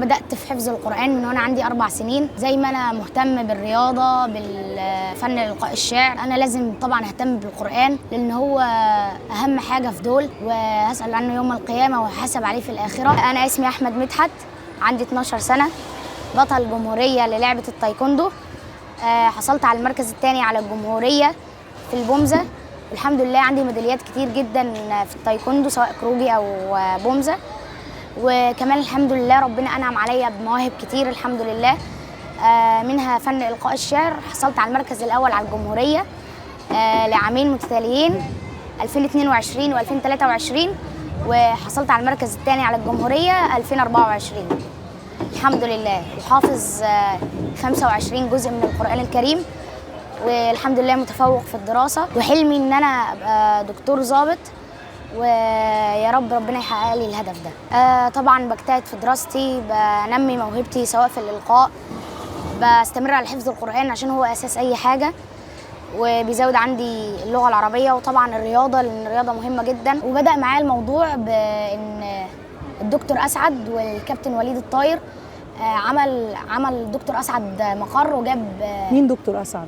بدأت في حفظ القرآن من وأنا عندي 4 سنين. زي ما أنا مهتم بالرياضة بالفن إلقاء الشعر، أنا لازم طبعا أهتم بالقرآن لأن هو أهم حاجة في دول، وهسأل عنه يوم القيامة وهحاسب عليه في الآخرة. أنا اسمي أحمد مدحت، عندي 12 سنة، بطل جمهورية للعبة التايكوندو. حصلت على المركز الثاني على الجمهورية في البومزة، والحمد لله عندي ميداليات كتير جدا في التايكوندو سواء كروجي أو بومزة. وكمان الحمد لله ربنا أنعم عليا بمواهب كتير الحمد لله، منها فن إلقاء الشعر. حصلت على المركز الأول على الجمهورية لعامين متتاليين 2022 و2023، وحصلت على المركز الثاني على الجمهورية 2024 الحمد لله. وحافظ 25 جزء من القرآن الكريم، والحمد لله متفوق في الدراسة، وحلمي إن أنا أبقى دكتور ضابط، ويا رب ربنا يحقق لي الهدف ده. طبعا بجتهد في دراستي، بنمي موهبتي سواء في الإلقاء، بستمر على حفظ القرآن عشان هو أساس أي حاجة، وبيزود عندي اللغة العربية، وطبعا الرياضة لأن الرياضة مهمة جدا. وبدأ معايا الموضوع بأن الدكتور أسعد والكابتن وليد الطاير عمل الدكتور أسعد مقر وجاب. مين دكتور أسعد؟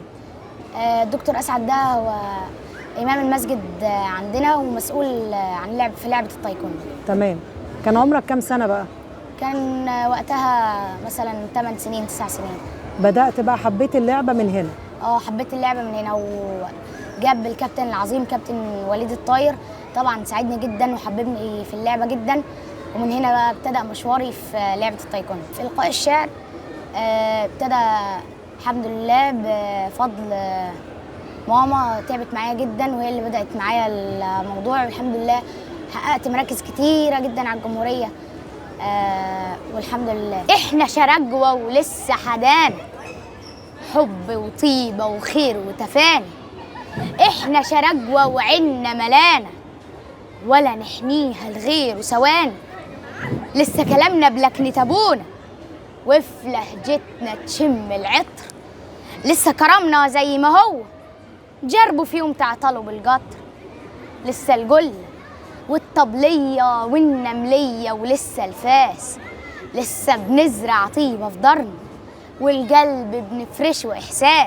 الدكتور أسعد ده هو إمام المسجد عندنا ومسؤول عن لعبة التايكوندو. تمام. كان عمرك كام سنة بقى؟ كان وقتها مثلا 8 سنين 9 سنين. بدأت بقى حبيت اللعبة من هنا؟ حبيت اللعبة من هنا، وجاب الكابتن العظيم كابتن وليد الطاير طبعا ساعدني جدا وحببني في اللعبة جدا، ومن هنا بقى ابتدأ مشواري في لعبة التايكوندو. في إلقاء الشعر ابتدى الحمد لله بفضل ماما، تعبت معايا جدا وهي اللي بدأت معايا الموضوع، والحمد لله حققت مراكز كتيرة جدا على الجمهورية والحمد لله. احنا شرجوة ولسه حدانا، حب وطيبة وخير وتفاني. احنا شرجوة وعنا ملانا، ولا نحنيها الغير ثواني. لسه كلامنا بلكنة ابونا، وفي لهجتنا تشم العطر. لسه كرمنا زي ما هو، جربوا فيهم تعطلوا بالقطر. لسه الجل والطبلية والنملية ولسه الفاس. لسه بنزرع طيبة في ضرن، والقلب بنفرشه إحساس.